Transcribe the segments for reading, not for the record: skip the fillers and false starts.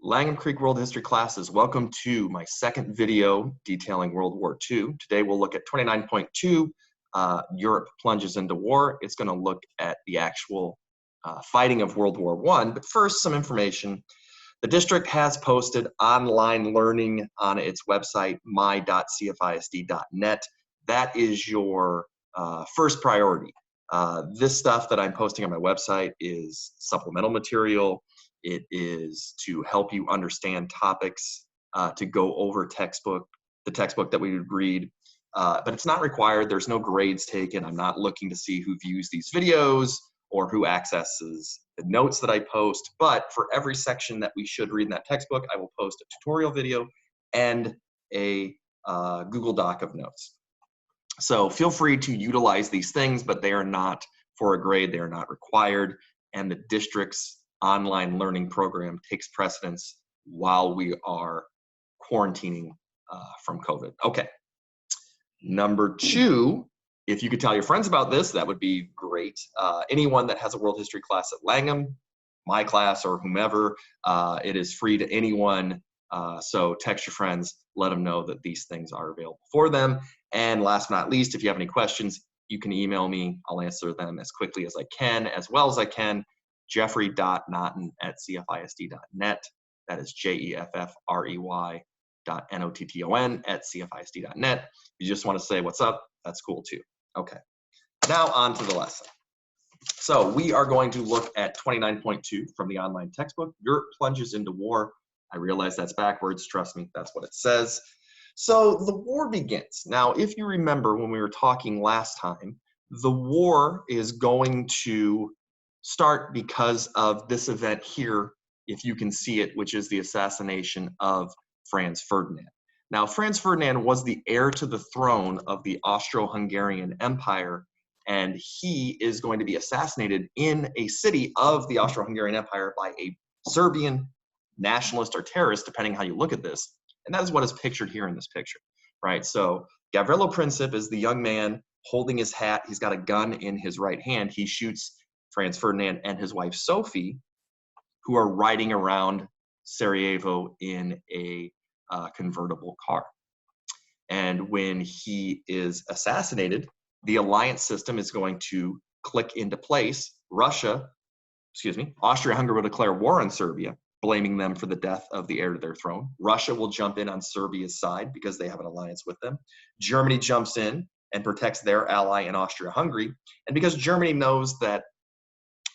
Langham Creek World History classes, welcome to my second video detailing World War II. Today we'll look at 29.2, Europe Plunges into War. It's going to look at the actual fighting of World War I. But first, some information. The district has posted online learning on its website, my.cfisd.net. That is your first priority. This stuff that I'm posting on my website is supplemental material. It is to help you understand topics, to go over the textbook that we would read, but it's not required. There's no grades taken. I'm not looking to see who views these videos or who accesses the notes that I post, but for every section that we should read in that textbook, I will post a tutorial video and a Google Doc of notes. So feel free to utilize these things, but they are not for a grade. They are not required, and the district's online learning program takes precedence while we are quarantining from COVID. Okay. Number two, if you could tell your friends about this, that would be great. Anyone that has a world history class at Langham, my class or whomever, it is free to anyone. So text your friends, let them know that these things are available for them. And last but not least, if you have any questions, you can email me. I'll answer them as quickly as I can, as well as I can. Jeffrey.Notton@cfisd.net. That is JEFFREY.NOTTON@cfisd.net. If you just want to say what's up, that's cool too. Okay, now on to the lesson. So we are going to look at 29.2 from the online textbook, Europe Plunges into War. I realize that's backwards. Trust me, that's what it says. So the war begins. Now, if you remember when we were talking last time, the war is going to start because of this event here, if you can see it, which is the assassination of Franz Ferdinand. Now, Franz Ferdinand was the heir to the throne of the Austro-Hungarian Empire, and he is going to be assassinated in a city of the Austro-Hungarian Empire by a Serbian nationalist or terrorist, depending how you look at this. And that is what is pictured here in this picture, right? So Gavrilo Princip is the young man holding his hat. He's got a gun in his right hand. He shoots Franz Ferdinand and his wife Sophie, who are riding around Sarajevo in a convertible car. And when he is assassinated, the alliance system is going to click into place. Austria-Hungary will declare war on Serbia, blaming them for the death of the heir to their throne. Russia will jump in on Serbia's side because they have an alliance with them. Germany jumps in and protects their ally in Austria-Hungary. And because Germany knows that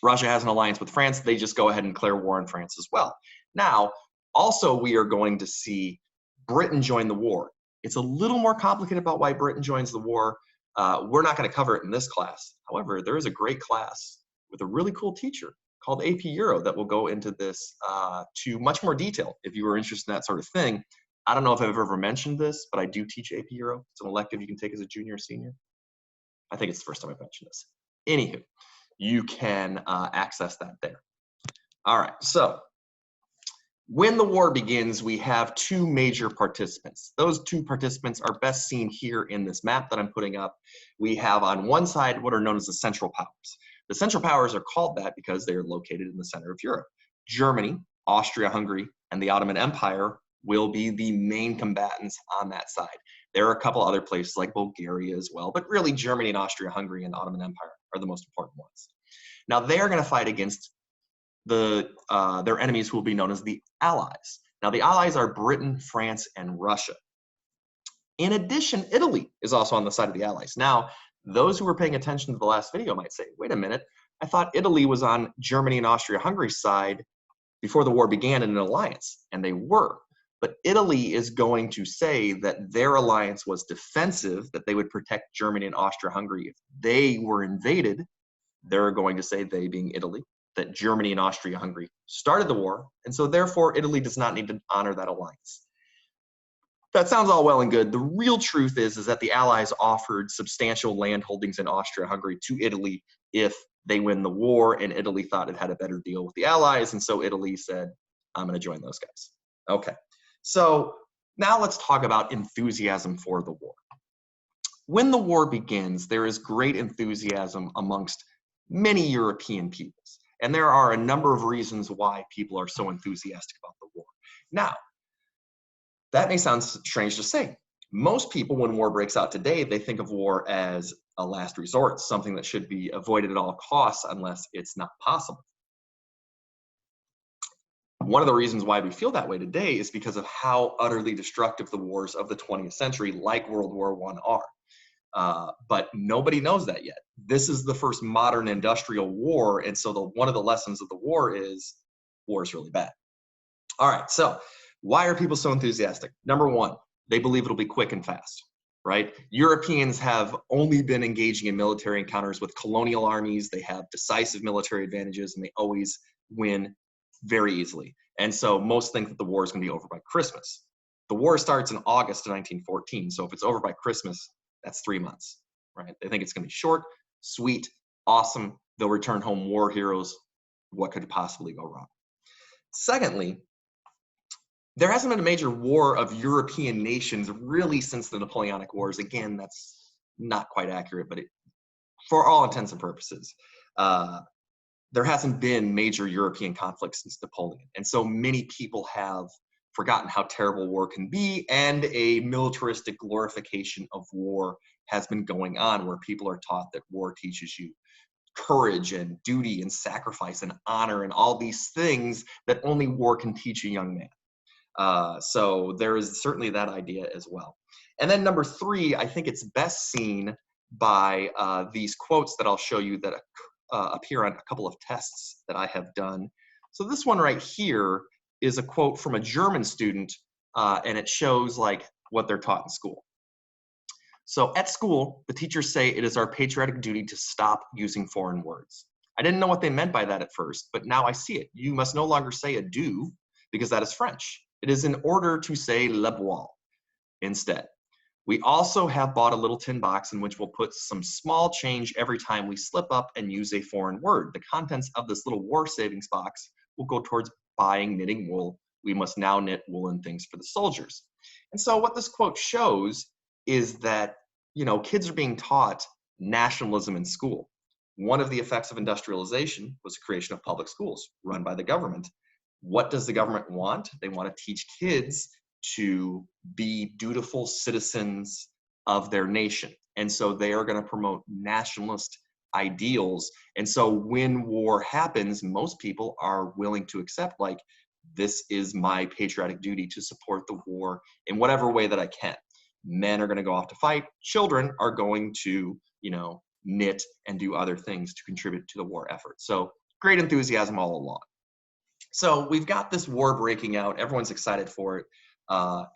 Russia has an alliance with France, they just go ahead and declare war on France as well. Now, also we are going to see Britain join the war. It's a little more complicated about why Britain joins the war. We're not going to cover it in this class. However, there is a great class with a really cool teacher called AP Euro that will go into this to much more detail if you are interested in that sort of thing. I don't know if I've ever mentioned this, but I do teach AP Euro. It's an elective you can take as a junior or senior. I think it's the first time I've mentioned this. Anywho, you can access that there. All right, so when the war begins, we have two major participants. Those two participants are best seen here in this map that I'm putting up. We have on one side what are known as the Central Powers. The Central Powers are called that because they are located in the center of Europe. Germany, Austria-Hungary, and the Ottoman Empire will be the main combatants on that side. There are a couple other places like Bulgaria as well, but really Germany and Austria-Hungary and the Ottoman Empire are the most important ones. Now they are going to fight against their enemies who will be known as the Allies. Now the Allies are Britain, France, and Russia. In addition, Italy is also on the side of the Allies. Now, those who were paying attention to the last video might say, wait a minute, I thought Italy was on Germany and Austria-Hungary's side before the war began in an alliance, and they were. But Italy is going to say that their alliance was defensive, that they would protect Germany and Austria-Hungary if they were invaded. They're going to say, they being Italy, that Germany and Austria-Hungary started the war, and so therefore Italy does not need to honor that alliance. That sounds all well and good. The real truth is that the Allies offered substantial land holdings in Austria-Hungary to Italy if they win the war, and Italy thought it had a better deal with the Allies, and so Italy said, I'm going to join those guys. Okay, so now let's talk about enthusiasm for the war. When the war begins, there is great enthusiasm amongst many European peoples, and there are a number of reasons why people are so enthusiastic about the war. Now, that may sound strange to say. Most people, when war breaks out today, they think of war as a last resort, something that should be avoided at all costs unless it's not possible. One of the reasons why we feel that way today is because of how utterly destructive the wars of the 20th century, like World War I, are. But nobody knows that yet. This is the first modern industrial war, and so one of the lessons of the war is really bad. All right, so why are people so enthusiastic? Number one, they believe it'll be quick and fast, right? Europeans have only been engaging in military encounters with colonial armies. They have decisive military advantages, and they always win very easily. And so most think that the war is going to be over by Christmas. The war starts in August of 1914, so if it's over by Christmas, that's 3 months, right? They think it's going to be short, sweet, awesome. They'll return home war heroes. What could possibly go wrong? Secondly, there hasn't been a major war of European nations really since the Napoleonic Wars. Again, that's not quite accurate, but for all intents and purposes, there hasn't been major European conflicts since Napoleon. And so many people have forgotten how terrible war can be, and a militaristic glorification of war has been going on, where people are taught that war teaches you courage and duty and sacrifice and honor and all these things that only war can teach a young man. So there is certainly that idea as well. And then number three, I think it's best seen by these quotes that I'll show you that appear on a couple of tests that I have done. So this one right here is a quote from a German student, and it shows like what they're taught in school. So at school, the teachers say it is our patriotic duty to stop using foreign words. I didn't know what they meant by that at first, but now I see it. You must no longer say adieu because that is French. It is in order to say le bois instead. We also have bought a little tin box in which we'll put some small change every time we slip up and use a foreign word. The contents of this little war savings box will go towards buying knitting wool. We must now knit woolen things for the soldiers. And so what this quote shows is that, you know, kids are being taught nationalism in school. One of the effects of industrialization was the creation of public schools run by the government. What does the government want? They want to teach kids to be dutiful citizens of their nation. And so they are going to promote nationalist ideals. And so when war happens, most people are willing to accept, like, this is my patriotic duty to support the war in whatever way that I can. Men are going to go off to fight. Children are going to, you know, knit and do other things to contribute to the war effort. So great enthusiasm all along. So we've got this war breaking out. Everyone's excited for it.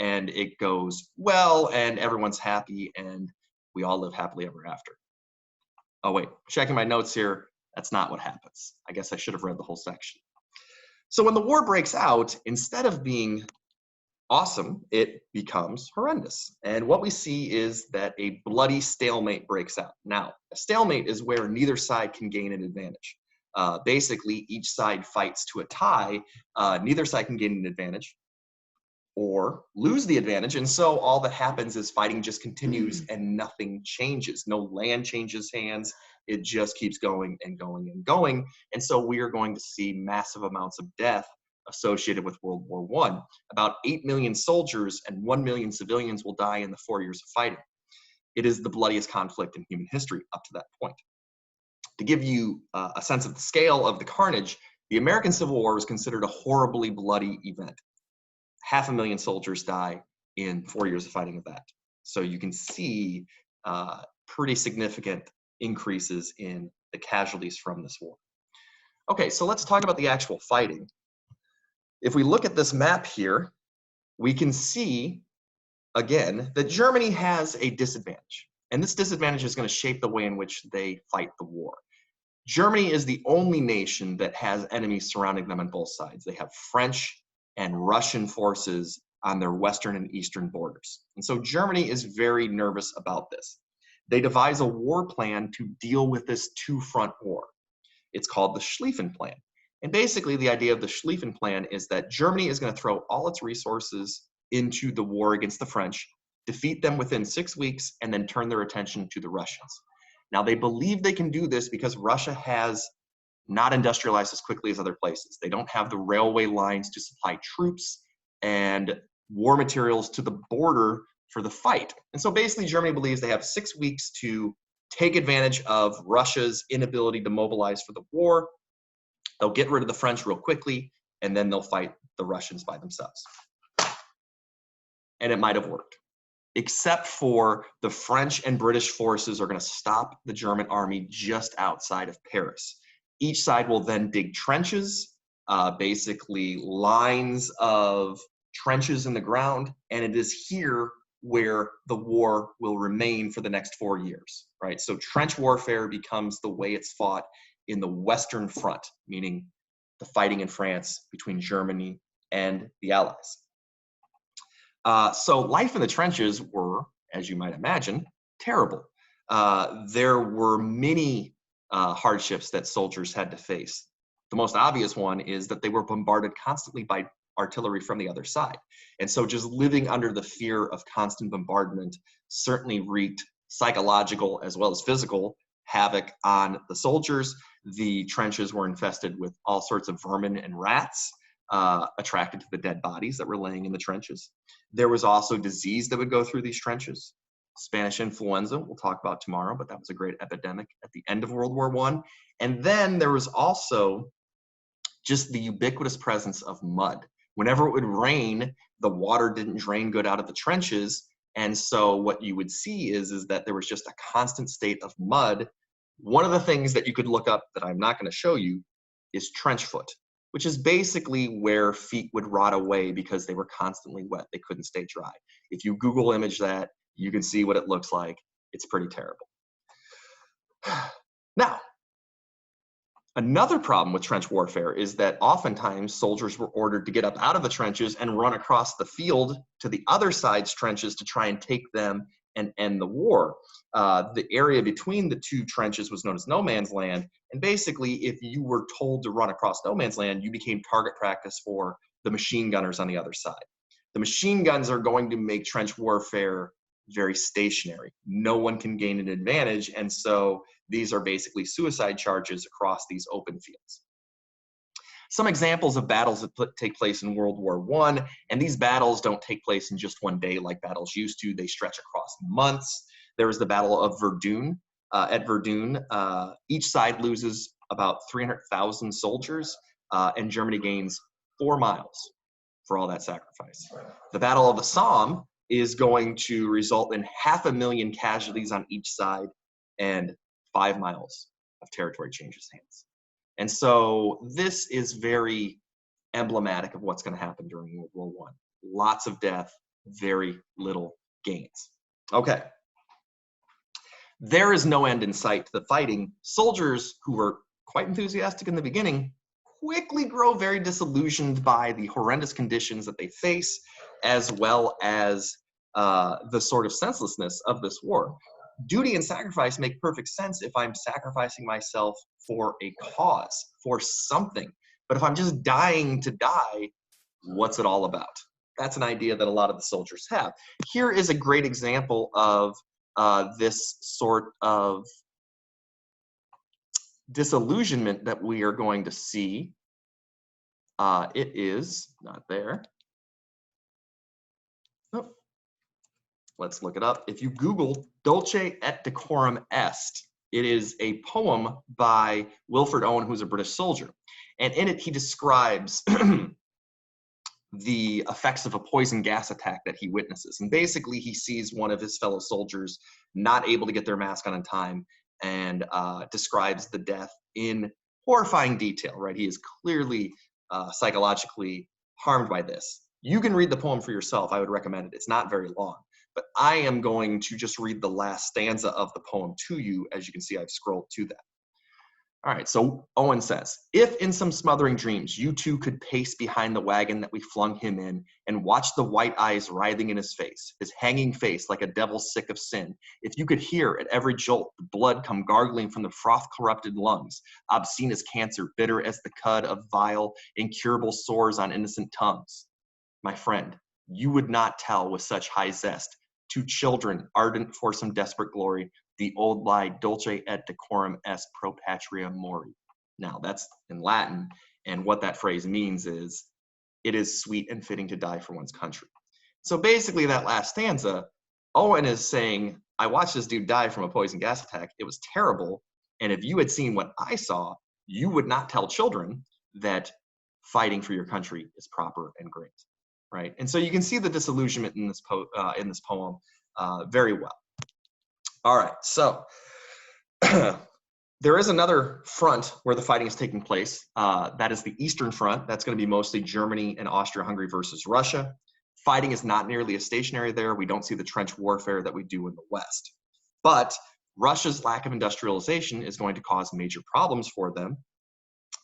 And it goes well, and everyone's happy, and we all live happily ever after. Oh, wait, checking my notes here. That's not what happens. I guess I should have read the whole section. So when the war breaks out, instead of being awesome, it becomes horrendous. And what we see is that a bloody stalemate breaks out. Now, a stalemate is where neither side can gain an advantage. Basically, each side fights to a tie. Neither side can gain an advantage or lose the advantage. And so all that happens is fighting just continues and nothing changes. No land changes hands. It just keeps going and going and going. And so we are going to see massive amounts of death associated with World War I. About 8 million soldiers and 1 million civilians will die in the 4 years of fighting. It is the bloodiest conflict in human history up to that point. To give you a sense of the scale of the carnage, the American Civil War was considered a horribly bloody event. 500,000 soldiers die in 4 years of fighting of that. So you can see pretty significant increases in the casualties from this war. Okay, so let's talk about the actual fighting. If we look at this map here, we can see, again, that Germany has a disadvantage. And this disadvantage is going to shape the way in which they fight the war. Germany is the only nation that has enemies surrounding them on both sides. They have French and Russian forces on their western and eastern borders. And so Germany is very nervous about this. They devise a war plan to deal with this two-front war. It's called the Schlieffen Plan. And basically the idea of the Schlieffen Plan is that Germany is going to throw all its resources into the war against the French, defeat them within 6 weeks, and then turn their attention to the Russians. Now they believe they can do this because Russia has not industrialized as quickly as other places. They don't have the railway lines to supply troops. and war materials to the border for the fight. And so basically Germany believes they have 6 weeks to take advantage of Russia's inability to mobilize for the war. They'll get rid of the French real quickly, and then they'll fight the Russians by themselves. And it might have worked, except for the French and British forces are going to stop the German army just outside of Paris. Each side will then dig trenches, basically lines of trenches in the ground, and it is here where the war will remain for the next 4 years, right? So trench warfare becomes the way it's fought in the Western Front, meaning the fighting in France between Germany and the Allies. So life in the trenches were, as you might imagine, terrible. There were many hardships that soldiers had to face. The most obvious one is that they were bombarded constantly by artillery from the other side. And so just living under the fear of constant bombardment certainly wreaked psychological as well as physical havoc on the soldiers. The trenches were infested with all sorts of vermin and rats attracted to the dead bodies that were laying in the trenches. There was also disease that would go through these trenches. Spanish influenza, we'll talk about tomorrow, but that was a great epidemic at the end of World War I. And then there was also just the ubiquitous presence of mud. Whenever it would rain, the water didn't drain good out of the trenches. And so what you would see is that there was just a constant state of mud. One of the things that you could look up that I'm not going to show you is trench foot, which is basically where feet would rot away because they were constantly wet. They couldn't stay dry. If you Google image that, you can see what it looks like. It's pretty terrible. Now, another problem with trench warfare is that oftentimes soldiers were ordered to get up out of the trenches and run across the field to the other side's trenches to try and take them and end the war. The area between the two trenches was known as no man's land. And basically, if you were told to run across no man's land, you became target practice for the machine gunners on the other side. The machine guns are going to make trench warfare very stationary. No one can gain an advantage. And so these are basically suicide charges across these open fields. Some examples of battles that take place in World War I, and these battles don't take place in just one day like battles used to. They stretch across months. There was the Battle of Verdun. At Verdun, each side loses about 300,000 soldiers, and Germany gains 4 miles for all that sacrifice. The Battle of the Somme is going to result in 500,000 casualties on each side, and 5 miles of territory changes hands. And so this is very emblematic of what's going to happen during World War I. Lots of death, very little gains. Okay. There is no end in sight to the fighting. Soldiers who were quite enthusiastic in the beginning quickly grow very disillusioned by the horrendous conditions that they face, as well as the sort of senselessness of this war. Duty and sacrifice make perfect sense if I'm sacrificing myself for a cause, for something. But if I'm just dying to die, what's it all about? That's an idea that a lot of the soldiers have. Here is a great example of this sort of disillusionment that we are going to see. It is not there. Oh. Let's look it up. If you Google Dulce et Decorum Est, it is a poem by Wilfred Owen, who's a British soldier. And in it, he describes the effects of a poison gas attack that he witnesses. And basically, he sees one of his fellow soldiers not able to get their mask on in time, and describes the death in horrifying detail, right? He is clearly psychologically harmed by this. You can read the poem for yourself. I would recommend it. It's not very long. But I am going to just read the last stanza of the poem to you. As you can see, I've scrolled to that. All right, so Owen says, if in some smothering dreams you too could pace behind the wagon that we flung him in and watch the white eyes writhing in his hanging face like a devil sick of sin, if you could hear at every jolt the blood come gargling from the froth-corrupted lungs, obscene as cancer, bitter as the cud of vile, incurable sores on innocent tongues, my friend, you would not tell with such high zest to children ardent for some desperate glory, the old lie, dulce et decorum est pro patria mori. Now, that's in Latin, and what that phrase means is, it is sweet and fitting to die for one's country. So basically that last stanza, Owen is saying, I watched this dude die from a poison gas attack. It was terrible. And if you had seen what I saw, you would not tell children that fighting for your country is proper and great, right? And so you can see the disillusionment in this poem very well. All right, so there is another front where the fighting is taking place. That is the Eastern Front. That's going to be mostly Germany and Austria-Hungary versus Russia. Fighting is not nearly as stationary there. We don't see the trench warfare that we do in the West. But Russia's lack of industrialization is going to cause major problems for them.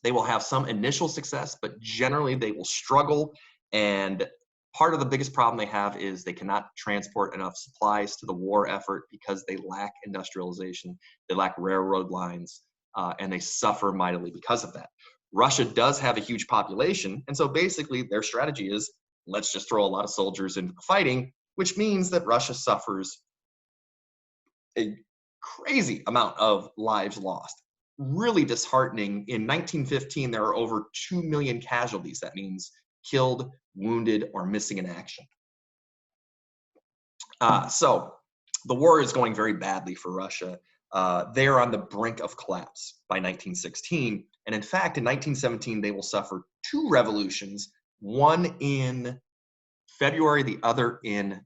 They will have some initial success, but generally they will struggle. And part of the biggest problem they have is they cannot transport enough supplies to the war effort because they lack industrialization, they lack railroad lines, and they suffer mightily because of that. Russia does have a huge population, and so basically their strategy is, let's just throw a lot of soldiers into the fighting, which means that Russia suffers a crazy amount of lives lost. Really disheartening. In 1915, there are over 2 million casualties. That means killed, wounded, or missing in action. So the war is going very badly for Russia. They are on the brink of collapse by 1916. And in fact, in 1917, they will suffer 2 revolutions, one in February, the other in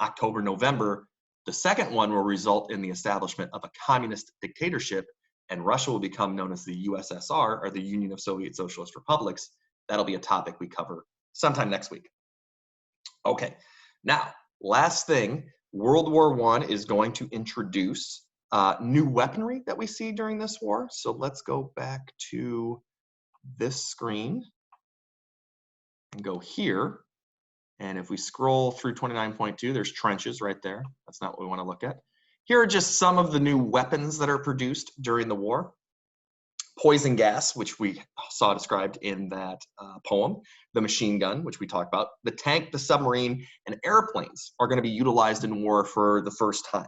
October, November. The second one will result in the establishment of a communist dictatorship, and Russia will become known as the USSR, or the Union of Soviet Socialist Republics. That'll be a topic we cover sometime next week. Okay, now, last thing, World War I is going to introduce new weaponry that we see during this war. So let's go back to this screen and go here. And if we scroll through 29.2, there's trenches right there. That's not what we want to look at. Here are just some of the new weapons that are produced during the war. Poison gas, which we saw described in that poem. The machine gun, which we talked about. The tank, the submarine, and airplanes are going to be utilized in war for the first time.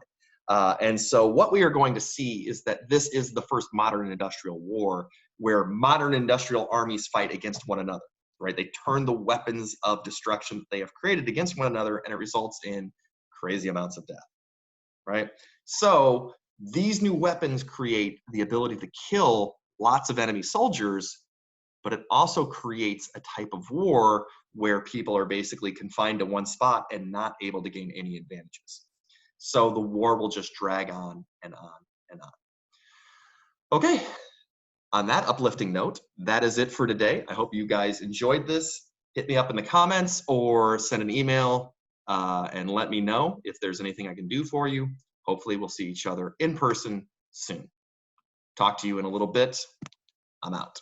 And so what we are going to see is that this is the first modern industrial war where modern industrial armies fight against one another. Right? They turn the weapons of destruction that they have created against one another, and it results in crazy amounts of death. Right? So these new weapons create the ability to kill lots of enemy soldiers, but it also creates a type of war where people are basically confined to one spot and not able to gain any advantages. So the war will just drag on and on and on. Okay. On that uplifting note, that is it for today. I hope you guys enjoyed this. Hit me up in the comments or send an email and let me know if there's anything I can do for you. Hopefully we'll see each other in person soon. Talk to you in a little bit. I'm out.